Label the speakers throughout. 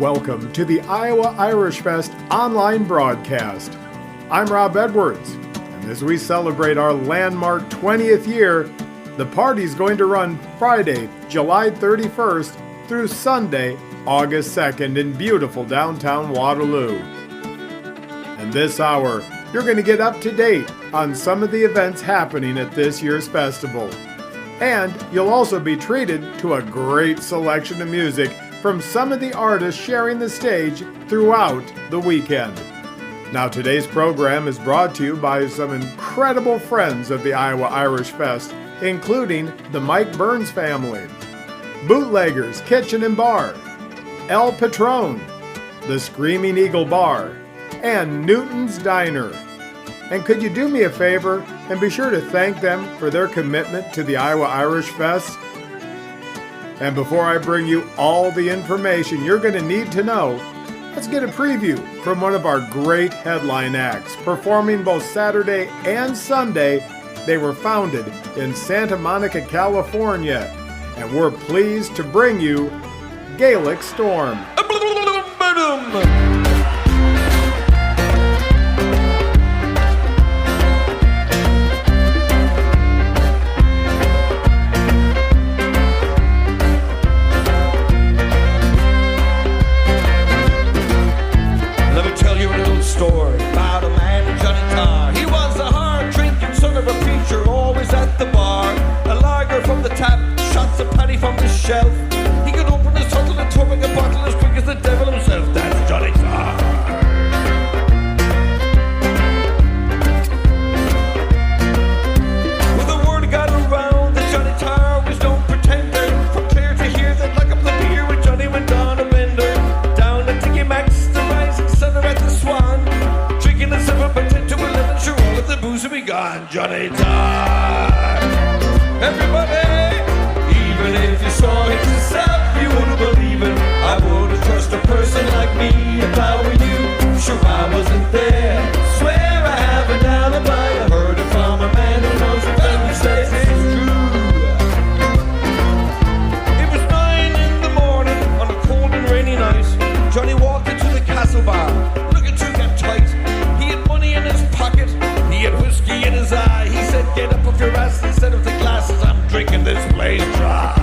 Speaker 1: Welcome to the Iowa Irish Fest online broadcast. I'm Rob Edwards, and as we celebrate our landmark 20th year, the party's going to run Friday, July 31st through Sunday, August 2nd in beautiful downtown Waterloo. And this hour, you're going to get up to date on some of the events happening at this year's festival. And you'll also be treated to a great selection of music from some of the artists sharing the stage throughout the weekend. Now, today's program is brought to you by some incredible friends of the Iowa Irish Fest, including the Mike Burns family, Bootleggers Kitchen and Bar, El Patron, the Screaming Eagle Bar, and Newton's Diner. And could you do me a favor and be sure to thank them for their commitment to the Iowa Irish Fest? And before I bring you all the information you're going to need to know, let's get a preview from one of our great headline acts. Performing both Saturday and Sunday, they were founded in Santa Monica, California, and we're pleased to bring you Gaelic Storm.
Speaker 2: Story about a man named Johnny Tarr. He was a hard-drinking son of a preacher, always at the bar. A lager from the tap, shots of paddy from the shelf. He could open his tunnel and tumbling a bottle as quick as the devil himself. That's Johnny Tarr. Well, the word got around that Johnny Tarr was no pretender. From clear to hear that lock up the beer when Johnny went on a bender. Down at Tiggy Max, the rising sun at the Swan. Drinking a 7 by 10 to 11, sure all of the booze will be gone. Johnny Tarr. Everybody, even if you saw it yourself, you wouldn't believe it. I wouldn't trust a person like me if I were you. Sure I wasn't there. Swear I have an alibi. I heard it from a man who knows it and who says it's true. It was 9 in the morning on a cold and rainy night. Johnny walked into the castle bar, looking to get tight. He had money in his pocket, he had whiskey in his eye. He said, get up off your ass instead of the glasses, I'm drinking this place dry.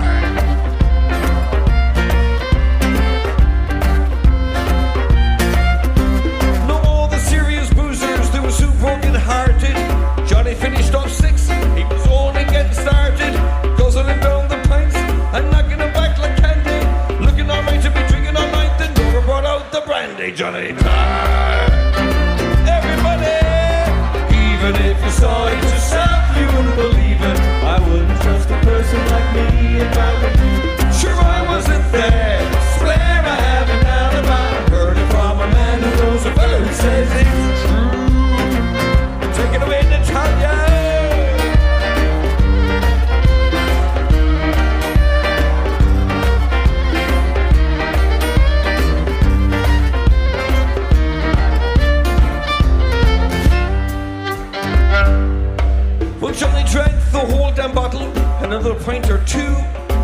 Speaker 2: No, all the serious boozers, they were so broken-hearted. Johnny finished off 6, he was only getting started. Guzzling down the pints and knocking them back like candy. Looking all right to be drinking all night, then Nora brought out the brandy. Johnny Tarr. Everybody, even if you saw it yourself, you wouldn't believe it. I wouldn't trust a person like me if I were you. Sure I wasn't there. Swear I have an alibi. Heard it from a man who knows a fellow who says it's true. Take it away, Natalia. Well, Johnny drank the whole damn bottle, another pint or two.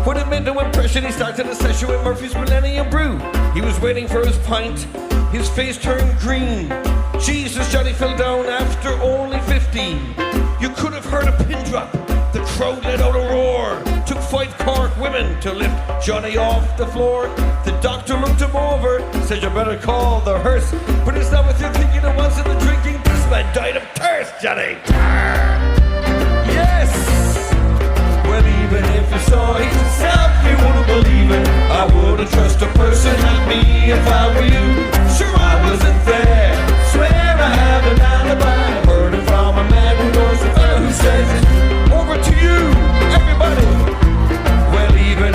Speaker 2: When it made no impression, he started a session with Murphy's Millennium Brew. He was waiting for his pint, his face turned green. Jesus, Johnny fell down after only 15. You could have heard a pin drop, the crowd let out a roar. Took 5 Cork women to lift Johnny off the floor. The doctor looked him over, said you better call the hearse. But it's not what you're thinking it was in the drinking. This man died of thirst, Johnny. Yes! Well, even if you saw it yourself, you wouldn't believe it. I wouldn't trust a person like me if I were you. Sure I wasn't there. Swear I have an alibi. Heard it from a man who knows the fellow who says it. Over to you, everybody. Well, even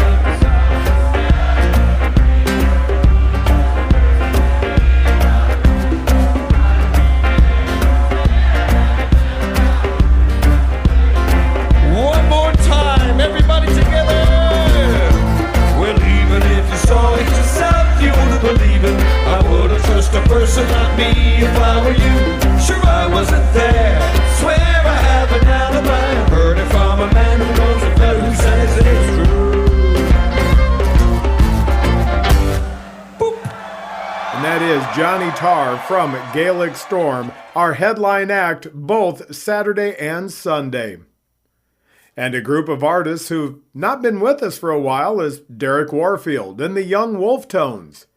Speaker 1: Johnny Tarr from Gaelic Storm, our headline act both Saturday and Sunday. And a group of artists who've not been with us for a while is Derek Warfield and the Young Wolf Tones.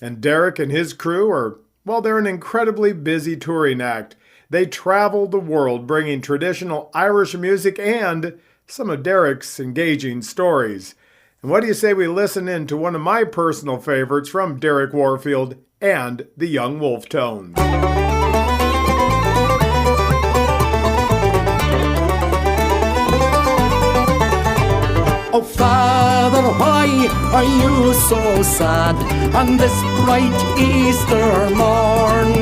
Speaker 1: And Derek and his crew they're an incredibly busy touring act. They travel the world bringing traditional Irish music and some of Derek's engaging stories. And what do you say we listen in to one of my personal favorites from Derek Warfield and the Young Wolf Tones?
Speaker 3: Oh, Father, why are you so sad on this bright Easter morn?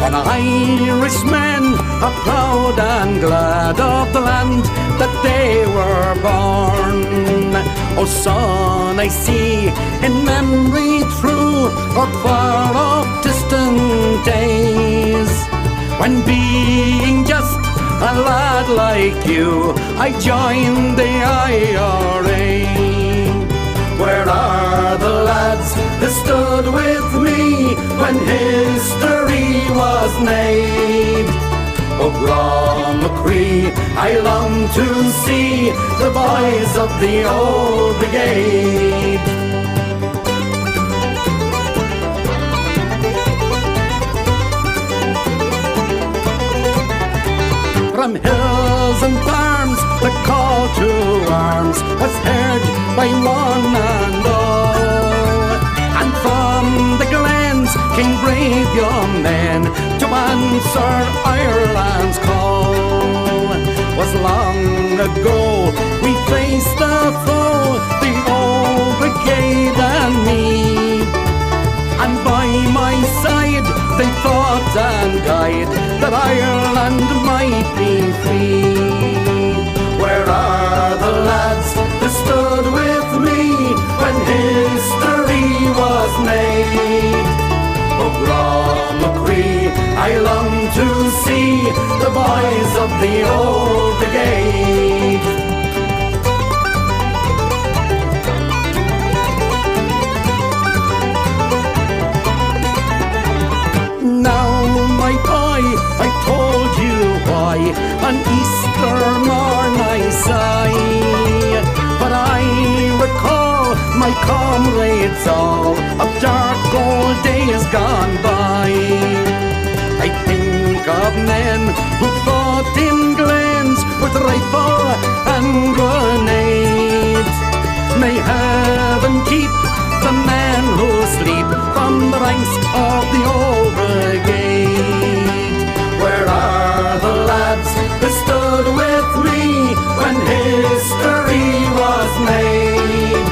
Speaker 3: When Irishmen are proud and glad of the land that they were born. Oh, son, I see in memory through our far-off distant days, when being just a lad like you, I joined the IRA. Where are the lads that stood with me when history was made? Oh, Brom McCree, I long to see the boys of the old brigade. From hills and farms, the call to arms was heard by one and all. And from the glens came brave young men to answer Ireland's call. Was long ago we faced the foe, the old brigade and me. And by my side they fought and died that Ireland might be free. Where are the lads that stood with me when history was made? Oh, Brom McCree, I long to see the boys of the old brigade. Now, my boy, I told you why on Easter morn I sigh, but I recall my comrades all of dark old days gone by. I think of men who fought in glens with rifle and grenades. May heaven keep the men who sleep from the ranks of the old brigade. Where are the lads that stood with me when history was made?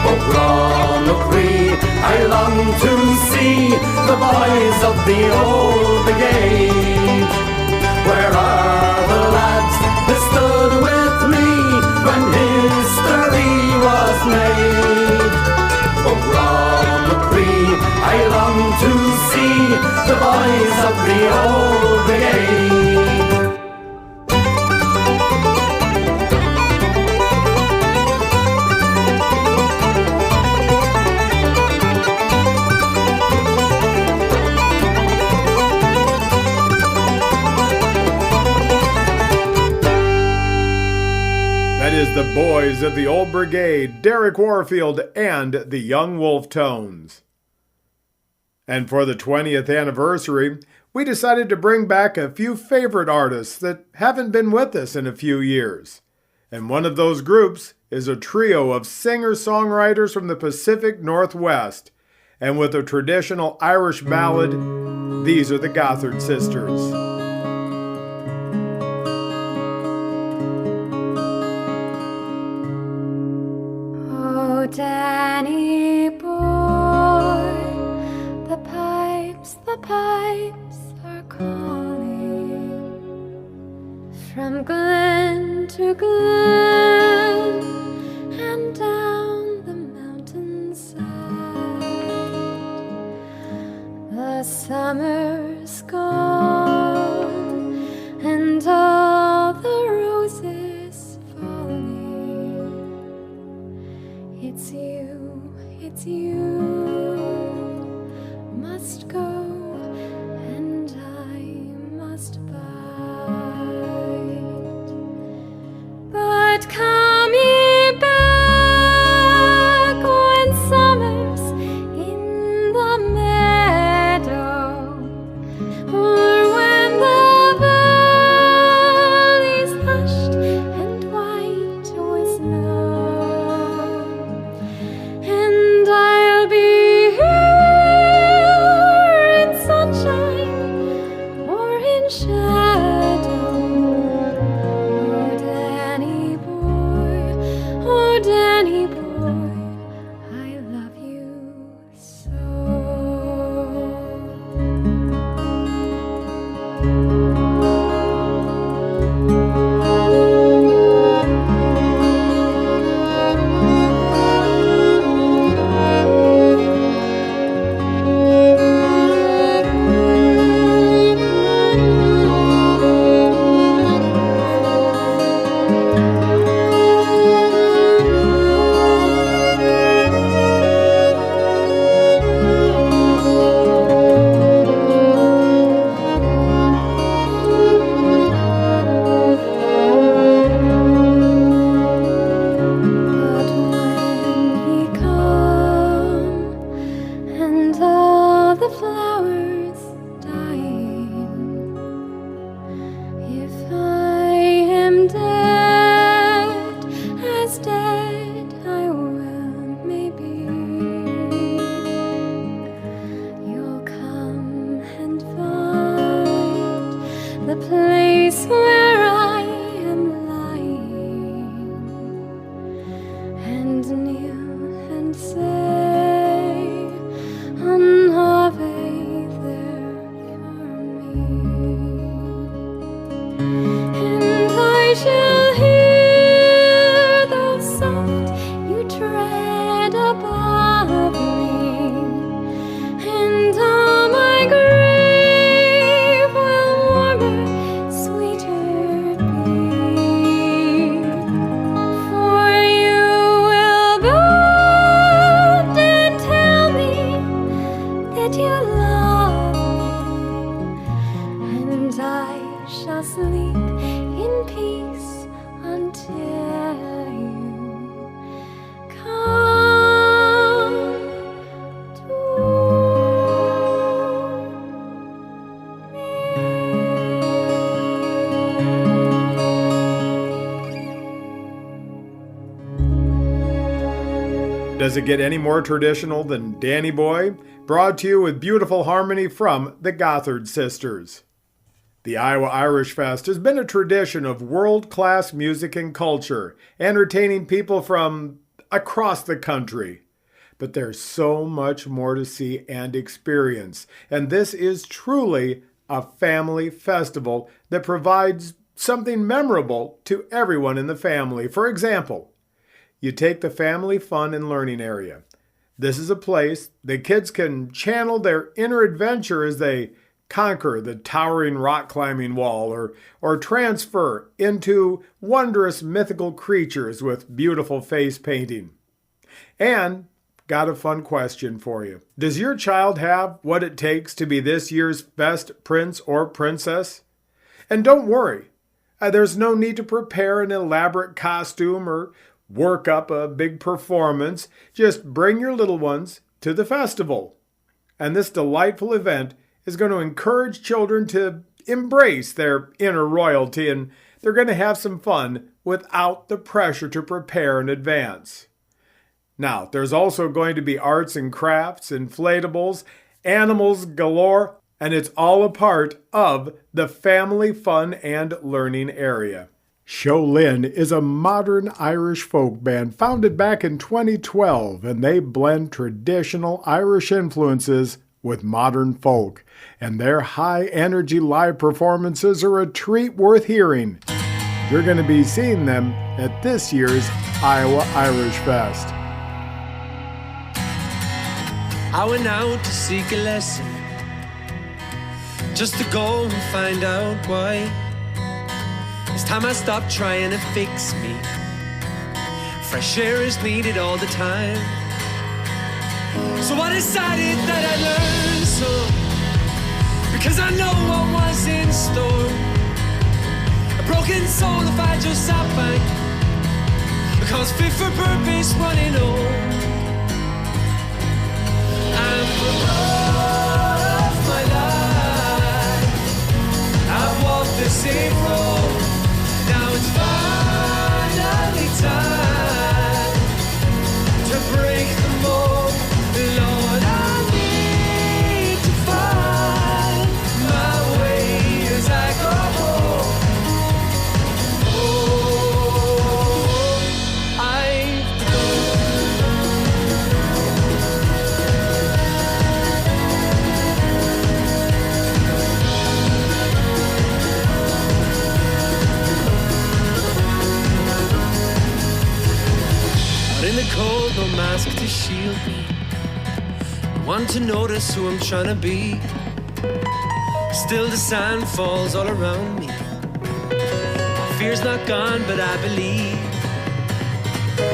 Speaker 3: Oh, Brom McCree, I long to see the boys of the old brigade. Where are the lads that stood with me when history was made? Oh, Brom McCree, I long to see the boys of the old brigade.
Speaker 1: That is the boys of the old brigade, Derek Warfield and the Young Wolf Tones. And for the 20th anniversary, we decided to bring back a few favorite artists that haven't been with us in a few years. And one of those groups is a trio of singer-songwriters from the Pacific Northwest. And with a traditional Irish ballad, these are the Gothard Sisters.
Speaker 4: Danny boy, the pipes are calling from glen to glen and down the mountainside. The summer's gone and all the roses falling. It's you, must but coming back when summer's in the meadow, or when the valley's hushed and white with snow, and I'll be here in sunshine or in shadow. Oh, Danny boy, I love you so. But when he come and all the flowers dying, if I am dead, as dead I will maybe, you'll come and find the place where I am lying, and kneel and say an Ave there for me, and I shall hear those soft you tread above me, and all my grave will warmer, sweeter be, for you will bend and tell me that you love me, and I shall sleep in peace until you come to
Speaker 1: Does it get any more traditional than Danny Boy? Brought to you with beautiful harmony from the Gothard Sisters. The Iowa Irish Fest has been a tradition of world-class music and culture, entertaining people from across the country. But there's so much more to see and experience, and this is truly a family festival that provides something memorable to everyone in the family. For example, you take the family fun and learning area. This is a place the kids can channel their inner adventure as they conquer the towering rock climbing wall, or transfer into wondrous mythical creatures with beautiful face painting. And got a fun question for you. Does your child have what it takes to be this year's best prince or princess? And don't worry, there's no need to prepare an elaborate costume or work up a big performance. Just bring your little ones to the festival. And this delightful event is going to encourage children to embrace their inner royalty, and they're going to have some fun without the pressure to prepare in advance. Now, there's also going to be arts and crafts, inflatables, animals galore, and it's all a part of the family fun and learning area. Show Lynn is a modern Irish folk band founded back in 2012, and they blend traditional Irish influences with modern folk, and their high-energy live performances are a treat worth hearing. You're going to be seeing them at this year's Iowa Irish Fest.
Speaker 5: I went out to seek a lesson, just to go and find out why. It's time I stopped trying to fix me. Fresh air is needed all the time. So I decided that I'd learn some, because I know what was in store. A broken soul if I just sat back Cause fit for purpose running old. And for all of my life I've walked the same road. Now it's finally time to break the mold. Lord, I need to find my way as I go home. Oh, I've out in the cold, no mask to shield me. No one to notice who I'm trying to be. Still the sand falls all around me. My fear's not gone, but I believe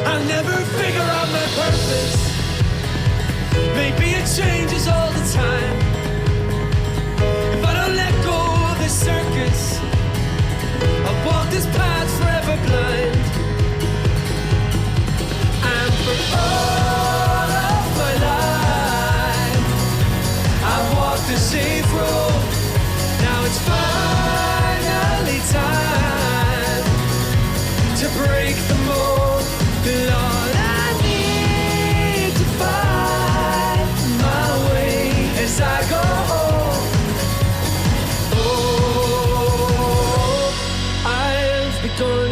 Speaker 5: I'll never figure out my purpose. Maybe it changes all the time. If I don't let go of this circus, I'll walk this path forever blind. And for all of my life I've walked the safe road. Now it's finally time to break the mold. Lord, I need to find my way as I go home. Oh, I've begun.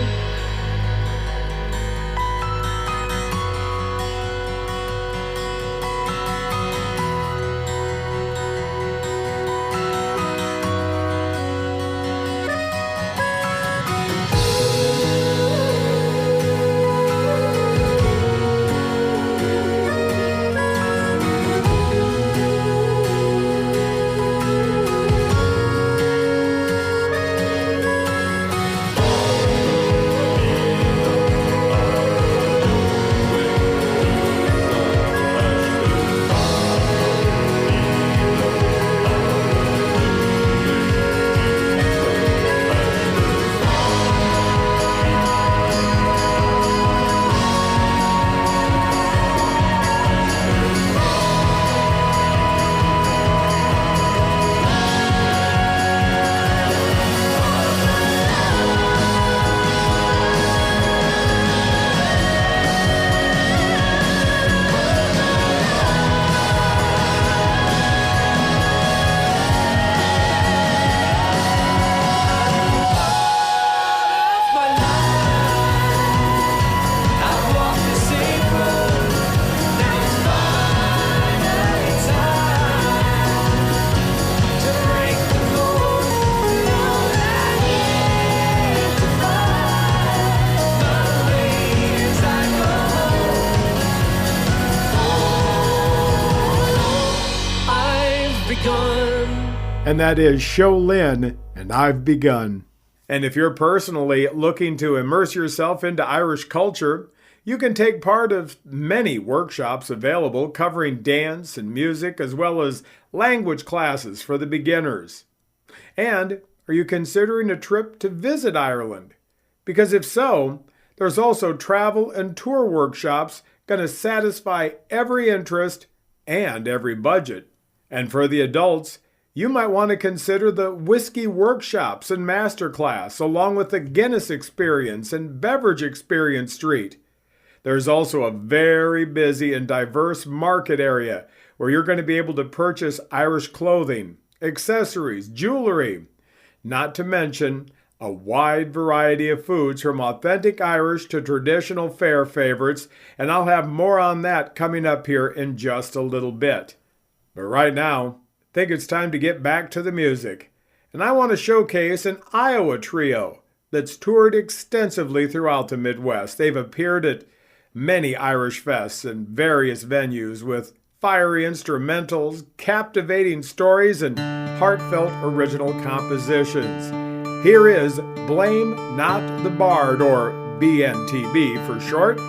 Speaker 1: And that is Sholin, and I've begun. And if you're personally looking to immerse yourself into Irish culture, you can take part of many workshops available covering dance and music as well as language classes for the beginners. And are you considering a trip to visit Ireland? Because if so, there's also travel and tour workshops going to satisfy every interest and every budget. And for the adults, you might want to consider the Whiskey Workshops and Masterclass, along with the Guinness Experience and Beverage Experience Street. There's also a very busy and diverse market area where you're going to be able to purchase Irish clothing, accessories, jewelry, not to mention a wide variety of foods from authentic Irish to traditional fare favorites, and I'll have more on that coming up here in just a little bit. But right now, I think it's time to get back to the music. And I want to showcase an Iowa trio that's toured extensively throughout the Midwest. They've appeared at many Irish fests and various venues with fiery instrumentals, captivating stories, and heartfelt original compositions. Here is Blame Not the Bard, or BNTB for short.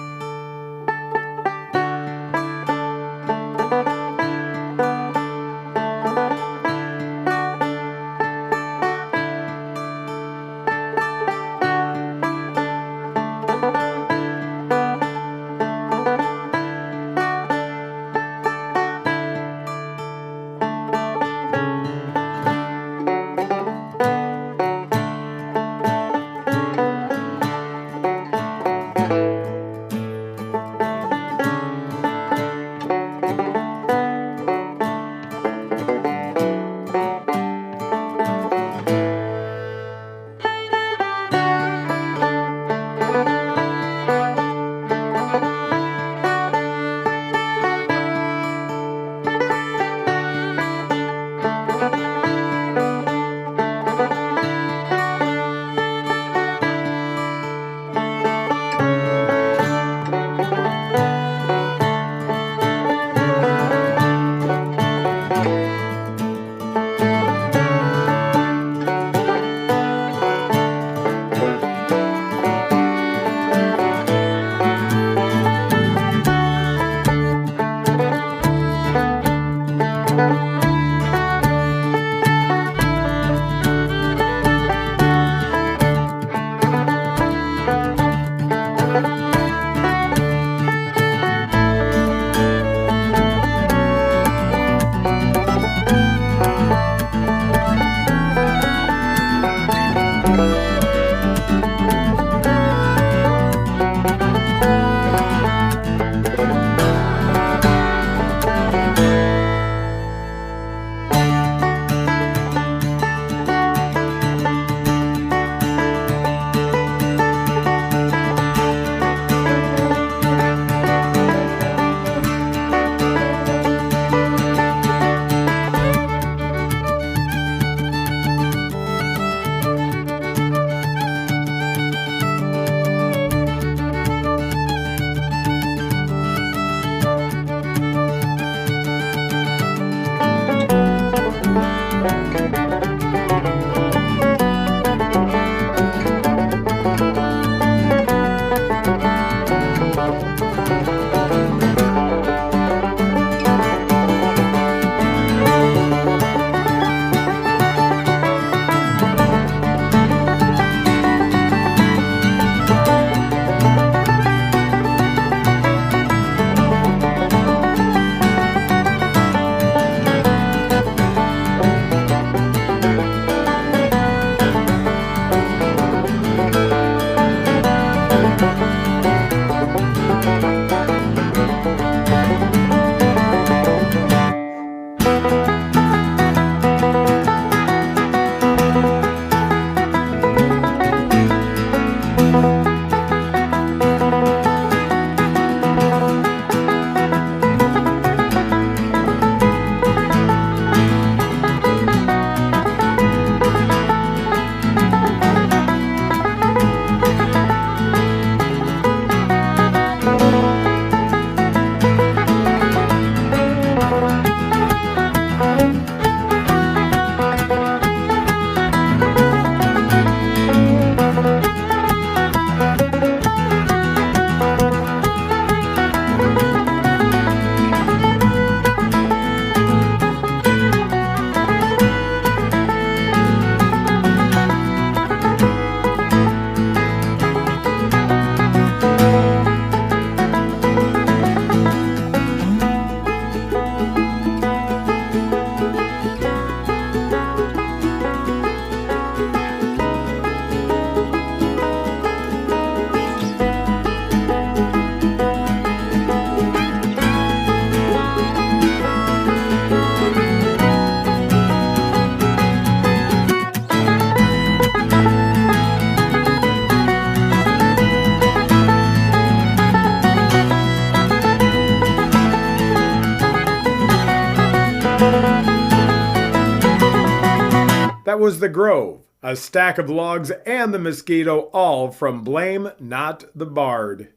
Speaker 1: That was The Grove, A Stack of Logs, and The Mosquito, all from Blame Not the Bard.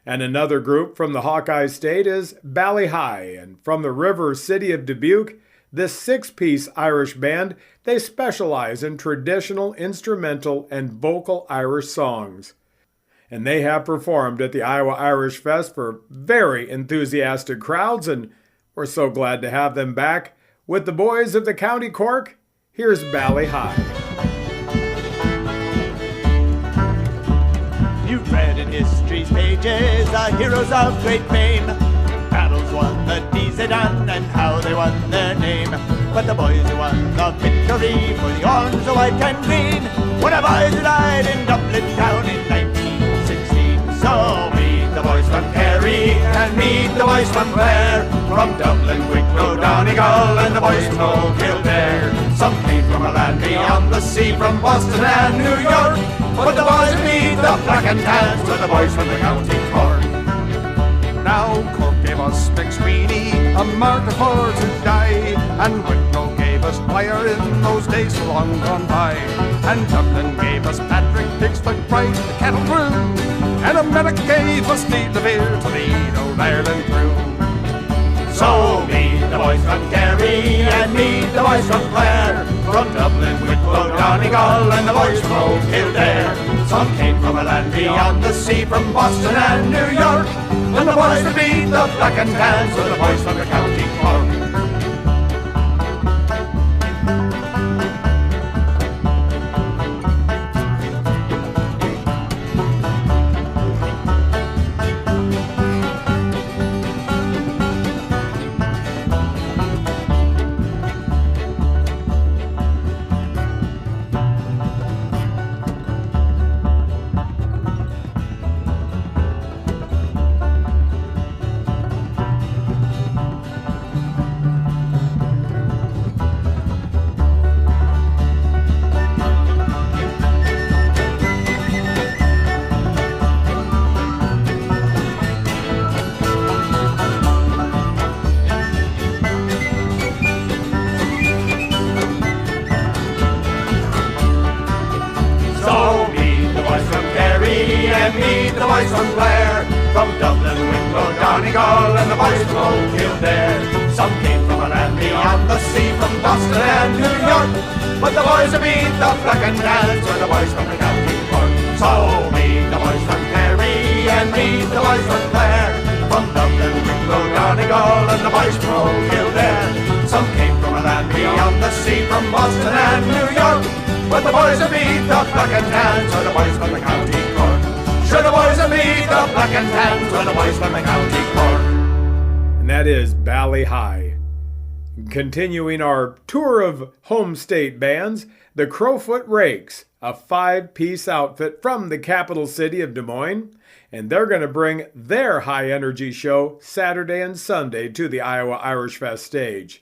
Speaker 1: And another group from the Hawkeye State is Ballyhigh, and from the river city of Dubuque, this six-piece Irish band, they specialize in traditional instrumental and vocal Irish songs. And they have performed at the Iowa Irish Fest for very enthusiastic crowds, and we're so glad to have them back. With the boys of the County Cork, here's Ballyhigh.
Speaker 6: You've read in history's pages the heroes of great fame, battles won, the deeds they done, and how they won their name. But the boys who won the victory for the orange, the white and green were the boys who died in Dublin town in 1916. So meet the boys from Kerry and meet the boys from Clare, from Dublin, Wicklow, Donegal, and the boys from Old Kildare. Some came from a land beyond the sea, from Boston and New York, but the boys who meet the black and tans were the boys from the County Cork. Now Cork gave us McSweeney, a martyr for to die, and Wicklow gave us Dwyer in those days so long gone by, and Dublin gave us Patrick Pigsford Price, the cattle crew, and America gave us Steve LeVere to lead old Ireland through. So meet the boys from Kerry and meet the boys from Clare, from Dublin, Wicklow, Donegal, and the boys from Old Kildare. Some came from a land beyond the sea, from Boston and New York, and the boys that beat the black and tans were the boys from the County Cork. meet the boys from Blair, from Dublin, Wicklow, Donegal, and the boys from Old Kildare. Some came from a land beyond the sea, from Boston and New York, but the boys who meet the Black and Tans were the boys from the County Cork. So meet the boys from Kerry and meet the boys from Blair, from Dublin, Wicklow, Donegal, and the boys from Old Kildare. Some came from a land beyond the sea, from Boston and New York, but the boys who meet the Black and Tans were the boys from the County Cork. Sure, the boys who meet the Black and Tans were the boys from the County Cork.
Speaker 1: And that is Bally High. Continuing our tour of home state bands, the Crowfoot Rakes, a 5-piece outfit from the capital city of Des Moines, and they're going to bring their high-energy show Saturday and Sunday to the Iowa Irish Fest stage.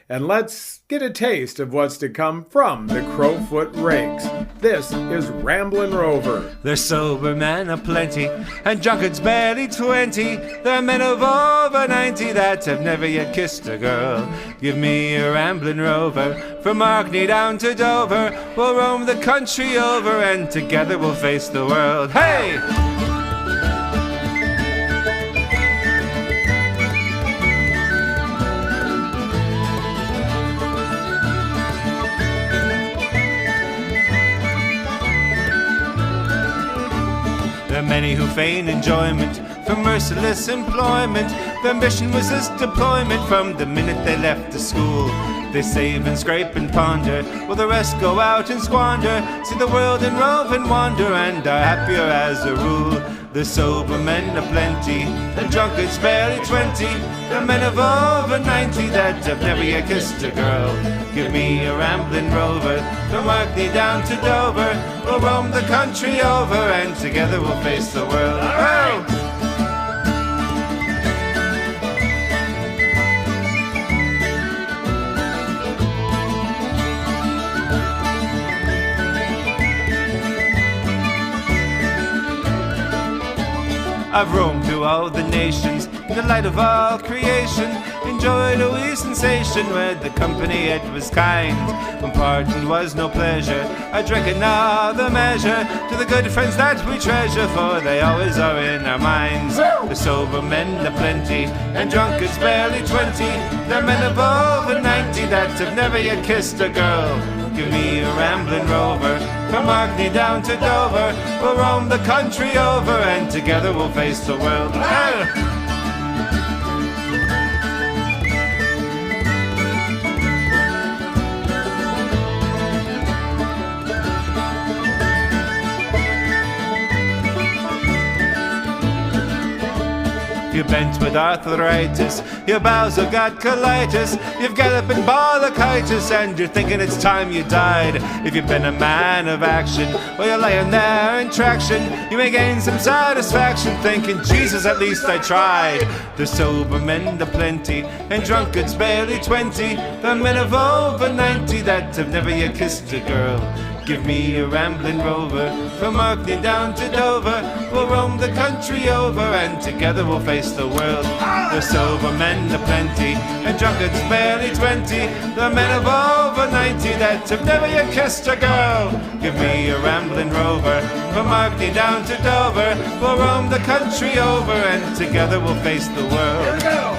Speaker 1: And let's get a taste of what's to come from the Crowfoot Rakes. This is Ramblin' Rover.
Speaker 5: There's sober men aplenty, and junkards barely 20. There are men of over 90 that have never yet kissed a girl. Give me a ramblin' rover, from Orkney down to Dover. We'll roam the country over, and together we'll face the world. Hey! There are many who feign enjoyment from merciless employment. Their ambition was this deployment from the minute they left the school. They save and scrape and ponder, while the rest go out and squander. See the world and rove and wander, and are happier as a rule. The sober men aplenty, and drunkards barely 20. The men of over 90 that have never yet kissed a girl. Give me a ramblin' rover, from Orkney down to Dover. We'll roam the country over, and together we'll face the world. Oh! I've roamed through all the nations, in the light of all creation, enjoyed a wee sensation where the company it was kind. When parting was no pleasure, I drank another measure to the good friends that we treasure, for they always are in our minds. The sober men aplenty, and drunkards barely 20. They're men of over 90 that have never yet kissed a girl. Give me a ramblin' rover, from Orkney down to Dover. We'll roam the country over, and together we'll face the world. You're bent with arthritis, your bowels have got colitis, you've galloping bronchitis, and you're thinking it's time you died. If you've been a man of action, while you're lying there in traction, you may gain some satisfaction thinking, Jesus, at least I tried. The sober men aplenty, and drunkards barely 20. The men of over 90 that have never yet kissed a girl. Give me a ramblin' rover, from Orkney down to Dover. We'll roam the country over, and together we'll face the world. The sober men aplenty, and drunkards barely 20. The men of over 90 that have never yet kissed a girl. Give me a ramblin' rover, from Orkney down to Dover. We'll roam the country over, and together we'll face the world. Here we go!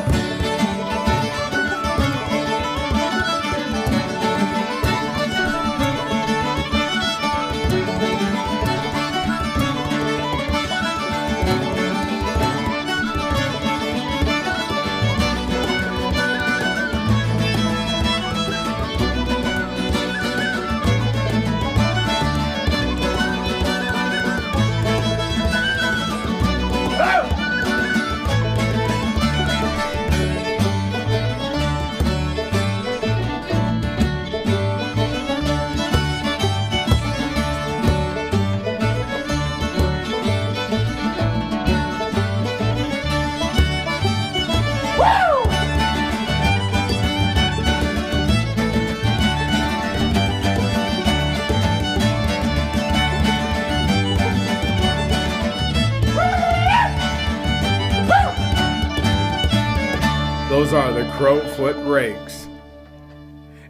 Speaker 1: Those are the Crowfoot Rakes.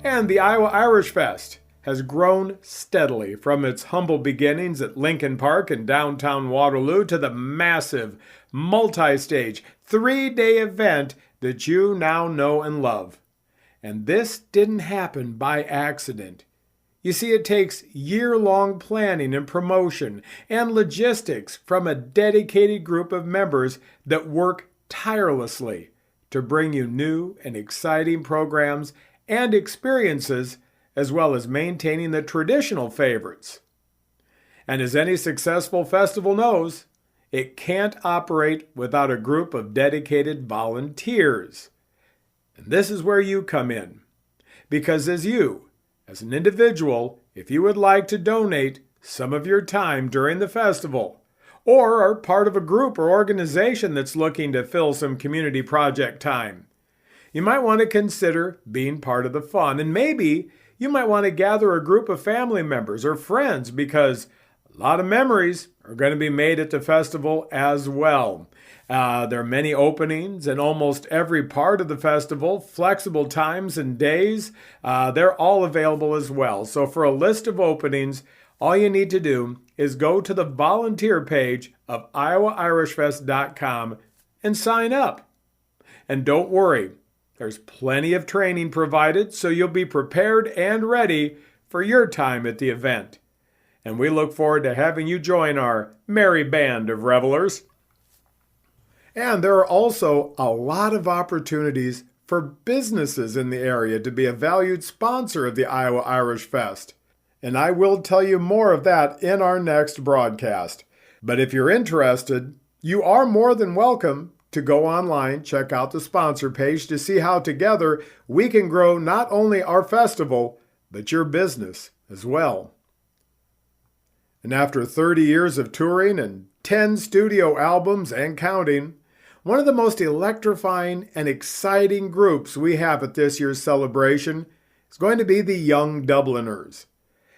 Speaker 1: And the Iowa Irish Fest has grown steadily from its humble beginnings at Lincoln Park in downtown Waterloo to the massive, multi-stage, 3-day event that you now know and love. And this didn't happen by accident. You see, it takes year-long planning and promotion and logistics from a dedicated group of members that work tirelessly to bring you new and exciting programs and experiences, as well as maintaining the traditional favorites. And as any successful festival knows, it can't operate without a group of dedicated volunteers. And this is where you come in. Because as an individual, if you would like to donate some of your time during the festival, or are part of a group or organization that's looking to fill some community project time, you might want to consider being part of the fun. And maybe you might want to gather a group of family members or friends, because a lot of memories are going to be made at the festival as well. There are many openings in almost every part of the festival, flexible times and days. They're all available as well. So for a list of openings, all you need to do is go to the volunteer page of iowairishfest.com and sign up. And don't worry, there's plenty of training provided, so you'll be prepared and ready for your time at the event. And we look forward to having you join our merry band of revelers. And there are also a lot of opportunities for businesses in the area to be a valued sponsor of the Iowa Irish Fest. And I will tell you more of that in our next broadcast. But if you're interested, you are more than welcome to go online, check out the sponsor page to see how together we can grow not only our festival, but your business as well. And after 30 years of touring and 10 studio albums and counting, one of the most electrifying and exciting groups we have at this year's celebration is going to be the Young Dubliners.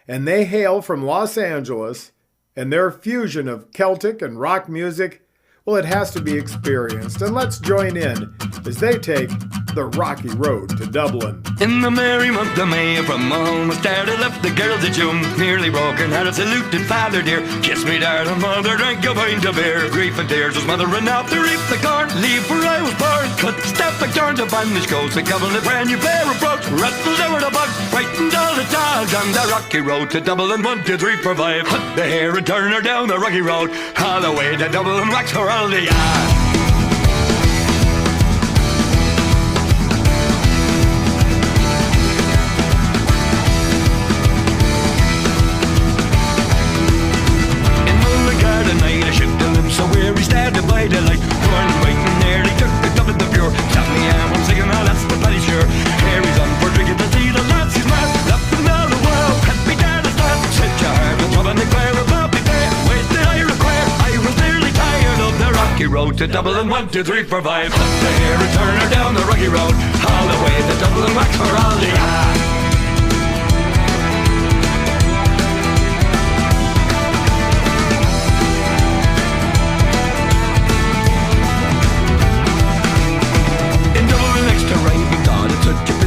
Speaker 1: And they hail from Los Angeles, and their fusion of Celtic and rock music, well, it has to be experienced. And let's join in as they take the rocky road to Dublin.
Speaker 7: In the merry month of May, from home I started, left the girls at June, nearly broken, had a saluted father dear, kissed me darling mother, drank a pint of beer, grief and tears was mothering out to reap the corn, leave where I was born, cut the step back turns to Banish coast, a couple of brand new pair of brogues, rattled over the bugs, frightened all the dogs on the rocky road to Dublin, 1, 2, 3, 4, 5, cut the hair and turn her down the rocky road, all the way to Dublin, wax her all the yard. So weary started by the light, torn and white and nearly took the top of the pure. Shot me arm, I'm singing, oh that's the bloody sure. Harry's on for drinking to see the lads, he's mad, laughing all the world, had me down the stand. Said your heart was rubbing the choir above me there. Wait did I require? I was nearly tired of the rocky road to Dublin, 1, 2, 3, 4, 5. Cut the hair and turn her down the rocky road, all the way to Dublin, wax for all the yard.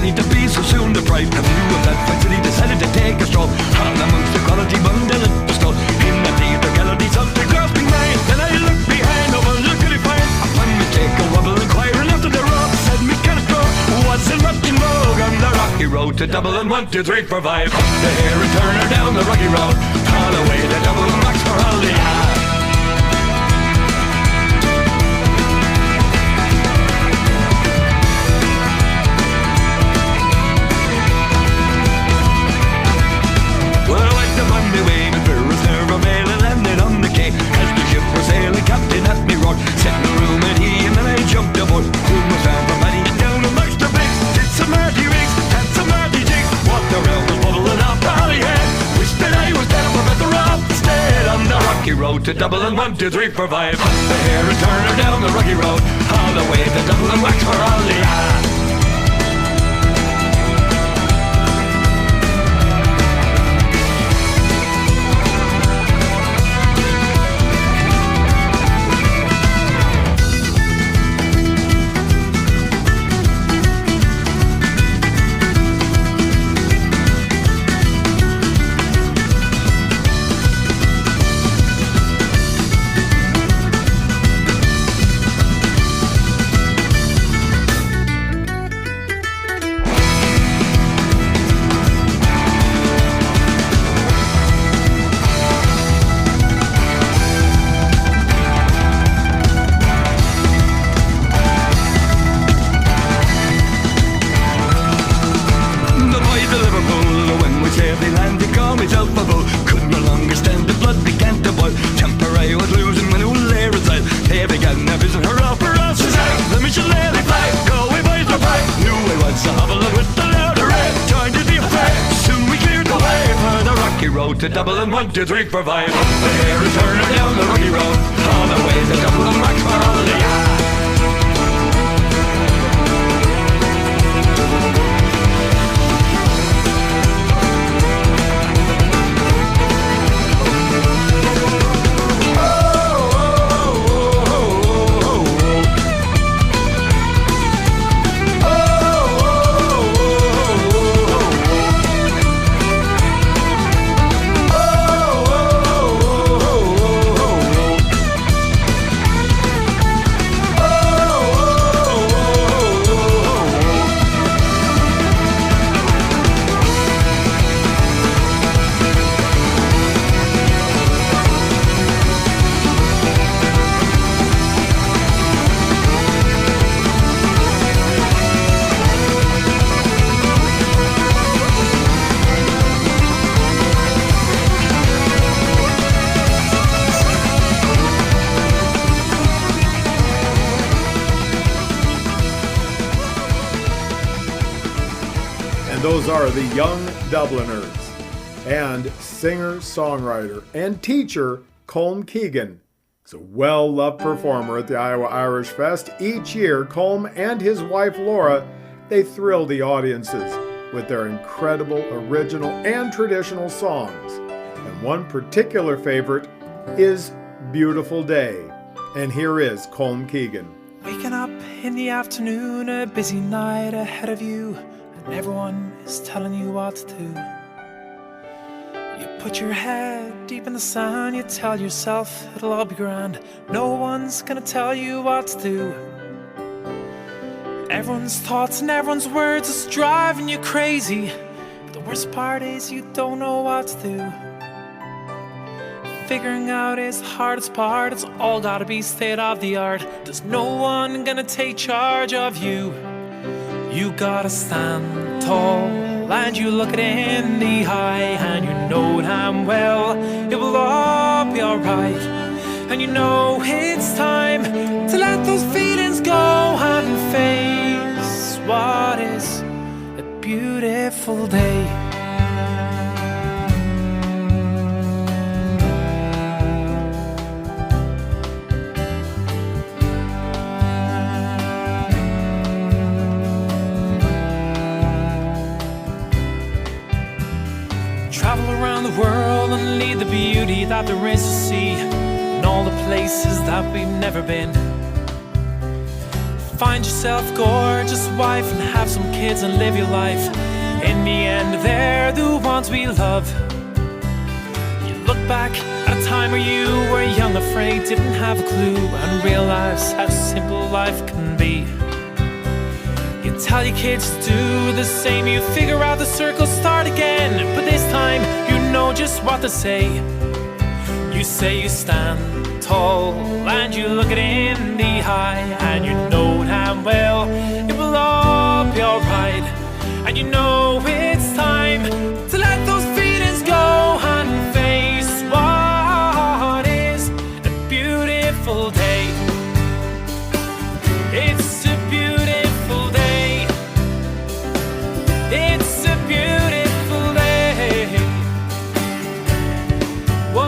Speaker 7: To be so soon deprived of view of that fight city, decided to take a stroll all amongst the quality bundle at the stall. In the theatricality of the grasping mind, then I looked behind, oh well look at it fine. Upon me take a wobble, inquiring after the rock, said me can it go, what's in rocking vogue on the rocky road to Dublin, 1, 2, 3, 4, 5. Up the hair and turn her down the rocky road, all the way to Dublin, wax for all the yard. Captain at me roared, set the room and he and then I jumped aboard. Room was down from Maddie down amongst the pigs, did some Marty rigs, had some Marty jigs, walked around was bubbling off the Hollyhead. Wished that I was dead, but better off instead on the rocky road to Dublin, 1, 2, 3, 4, 5. Cut the hair and turn her down the rocky road, all the way to Dublin, wax for all the yard. and a visit her out for us. She sang, let me shillelagh fly, go away boys to play. Knew I was to have a look with the louder red. Joined to be afraid, soon we cleared the way for the rocky road to Dublin. 1, 2, 3, 4, 5. Up the air and turning down the rocky road, all the way to Dublin, back for holiday.
Speaker 1: Those are the Young Dubliners and singer-songwriter and teacher Colm Keegan. He's a well-loved performer at the Iowa Irish Fest. Each year, Colm and his wife Laura, they thrill the audiences with their incredible original and traditional songs. And one particular favorite is Beautiful Day. And here is Colm Keegan.
Speaker 8: Waking up in the afternoon, a busy night ahead of you, and everyone is telling you what to do. You put your head deep in the sand, you tell yourself it'll all be grand. No one's gonna tell you what to do. Everyone's thoughts and everyone's words is driving you crazy, but the worst part is you don't know what to do. Figuring out is the hardest part, it's all gotta be state of the art. There's no one gonna take charge of you. You gotta stand tall, and you look it in the eye, and you know damn well it will all be alright. And you know it's time to let those feelings go and face what is a beautiful day. World and lead the beauty that there is to see in all the places that we've never been. Find yourself a gorgeous wife and have some kids and live your life. In the end, they're the ones we love. You look back at a time where you were young, afraid, didn't have a clue, and realize how simple life can be. You tell your kids to do the same, you figure out the circle, start again, but this time you know just what to say. You say you stand tall, and you look it in the eye, and you know damn well it will all be alright. And you know it's time to let those feelings go and face what is a beautiful day. It's a beautiful day. It's a beautiful day. Whoa.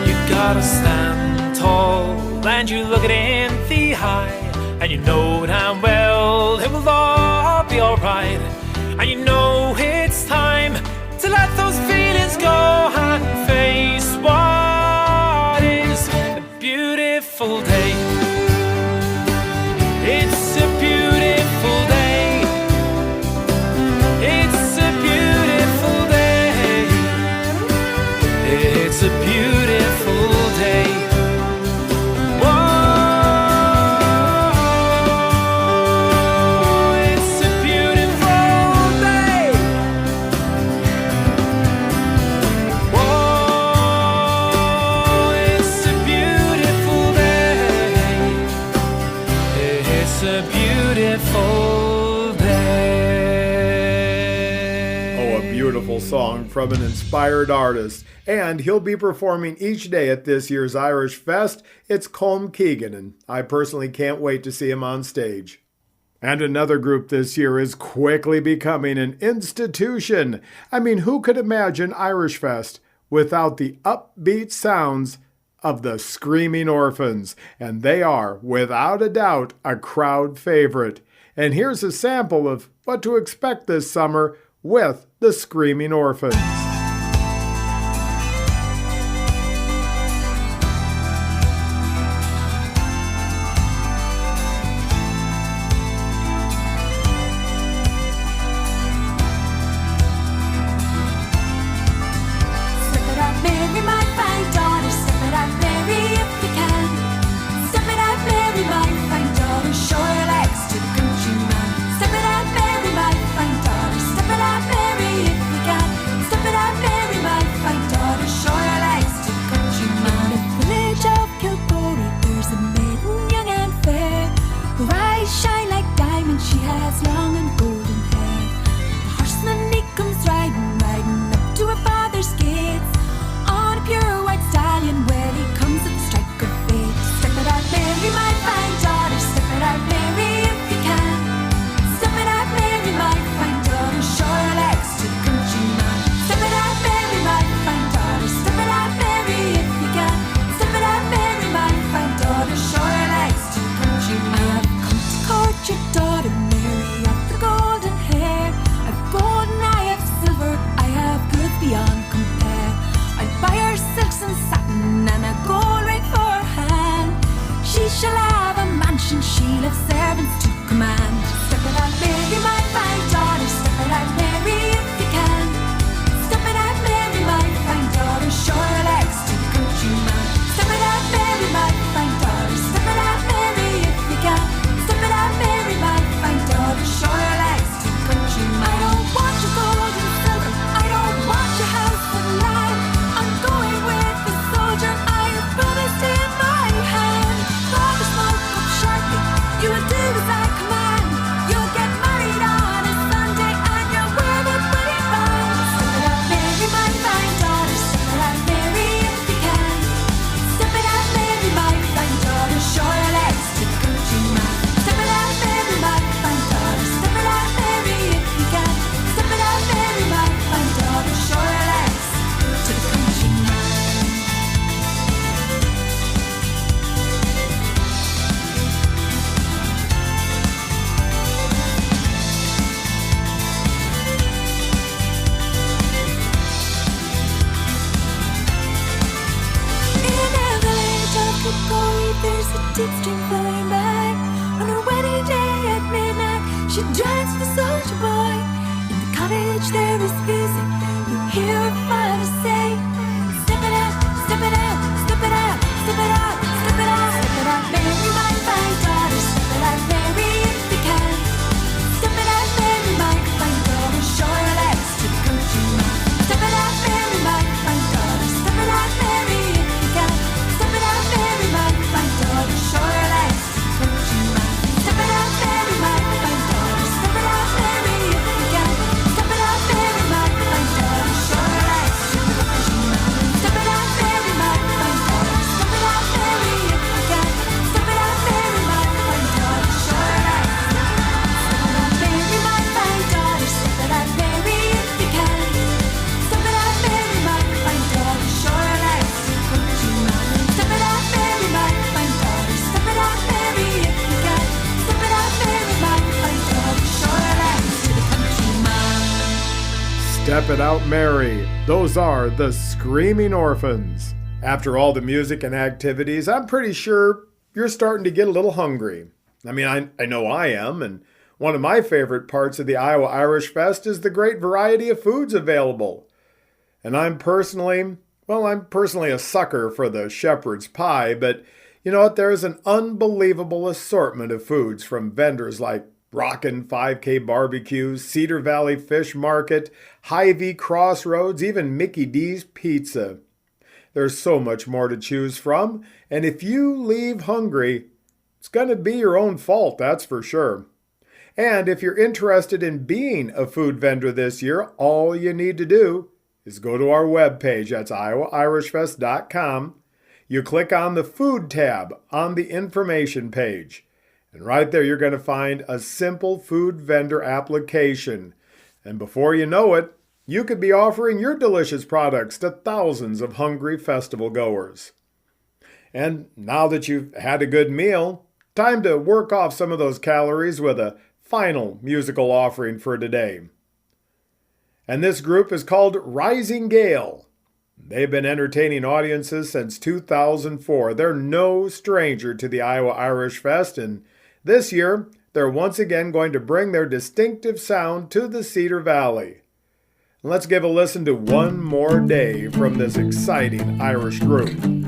Speaker 8: You gotta stand tall, and you look it in the eye, and you know damn well it will all be alright. And you know it's time to let those feelings go and face what is a beautiful day. It's a beautiful day. It's a beautiful day. It's a beautiful day. Whoa.
Speaker 1: song from an inspired artist, and he'll be performing each day at this year's Irish Fest. It's Colm Keegan, and I personally can't wait to see him on stage. And another group this year is quickly becoming an institution. I mean, who could imagine Irish Fest without the upbeat sounds of the Screaming Orphans? And they are, without a doubt, a crowd favorite. And here's a sample of what to expect this summer with the Screaming Orphans. Step It Out Mary. Those are the Screaming Orphans. After all the music and activities, I'm pretty sure you're starting to get a little hungry. I mean, I know I am, and one of my favorite parts of the Iowa Irish Fest is the great variety of foods available. And I'm personally a sucker for the shepherd's pie, but you know what? There's an unbelievable assortment of foods from vendors like Rockin' 5K Barbecues, Cedar Valley Fish Market, Hy-Vee Crossroads, even Mickey D's Pizza. There's so much more to choose from, and if you leave hungry, it's going to be your own fault, that's for sure. And if you're interested in being a food vendor this year, all you need to do is go to our webpage. That's iowairishfest.com. You click on the Food tab on the information page. And right there, you're going to find a simple food vendor application. And before you know it, you could be offering your delicious products to thousands of hungry festival goers. And now that you've had a good meal, time to work off some of those calories with a final musical offering for today. And this group is called Rising Gale. They've been entertaining audiences since 2004. They're no stranger to the Iowa Irish Fest, and this year they're once again going to bring their distinctive sound to the Cedar Valley. Let's give a listen to One More Day from this exciting Irish group.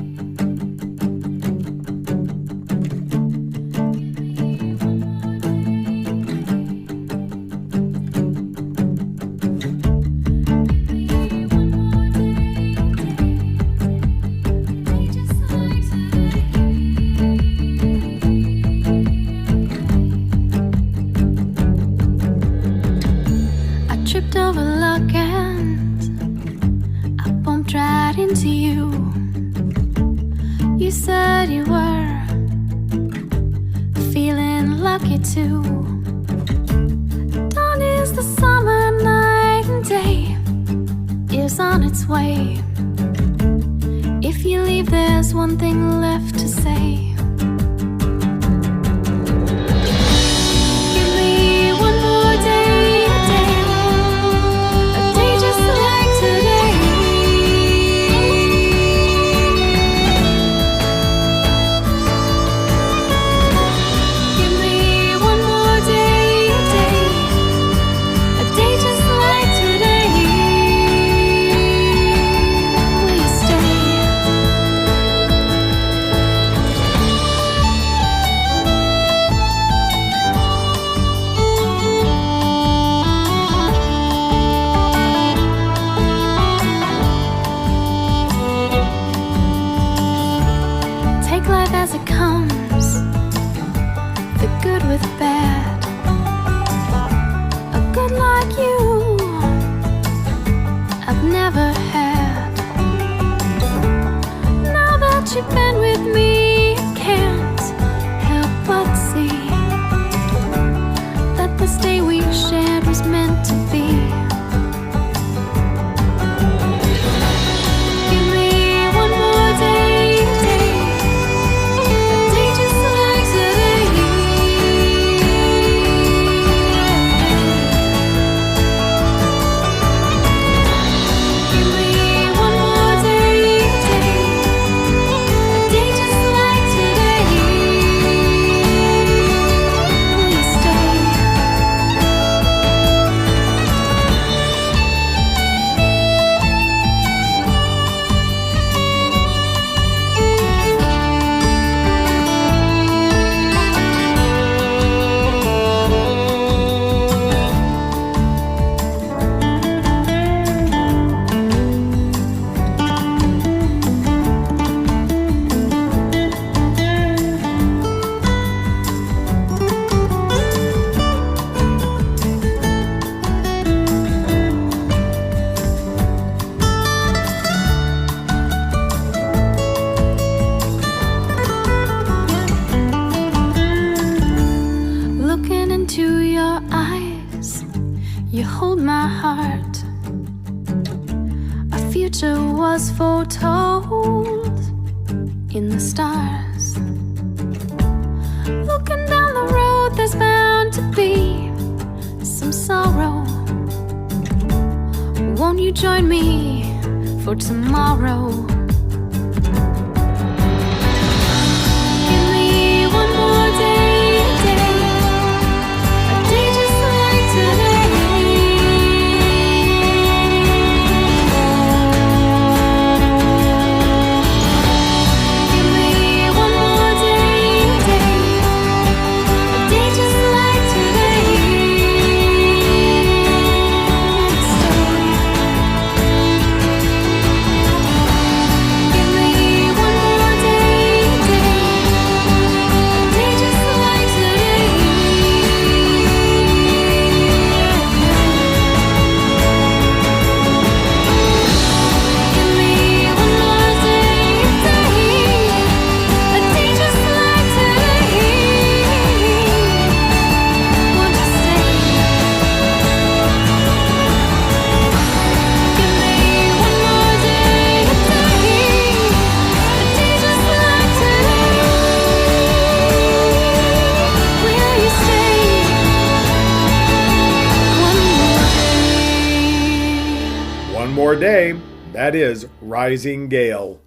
Speaker 1: day, that is Rising Gale.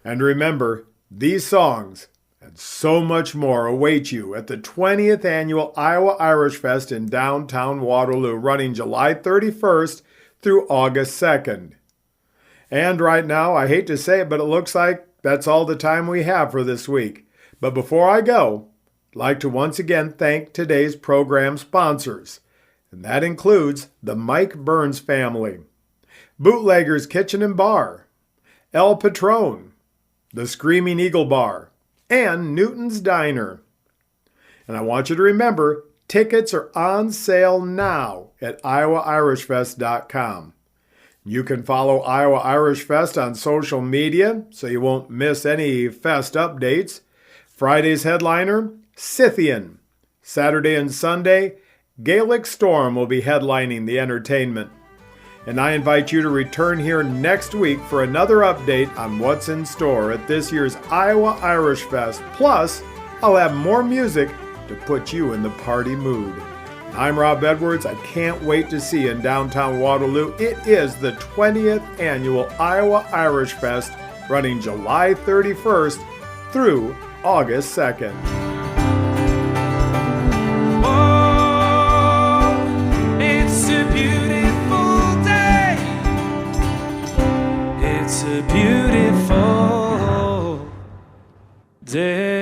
Speaker 1: And remember, these songs and so much more await you at the 20th Annual Iowa Irish Fest in downtown Waterloo, running July 31st through August 2nd. And right now, I hate to say it, but it looks like that's all the time we have for this week. But before I go, I'd like to once again thank today's program sponsors, and that includes the Mike Burns family, Bootlegger's Kitchen and Bar, El Patron, the Screaming Eagle Bar, and Newton's Diner. And I want you to remember, tickets are on sale now at iowairishfest.com. You can follow Iowa Irish Fest on social media so you won't miss any fest updates. Friday's headliner, Scythian. Saturday and Sunday, Gaelic Storm will be headlining the entertainment. And I invite you to return here next week for another update on what's in store at this year's Iowa Irish Fest. Plus, I'll have more music to put you in the party mood. I'm Rob Edwards. I can't wait to see you in downtown Waterloo. It is the 20th Annual Iowa Irish Fest, running July 31st through August 2nd.
Speaker 5: Oh, it's a beautiful day. It's a beautiful day.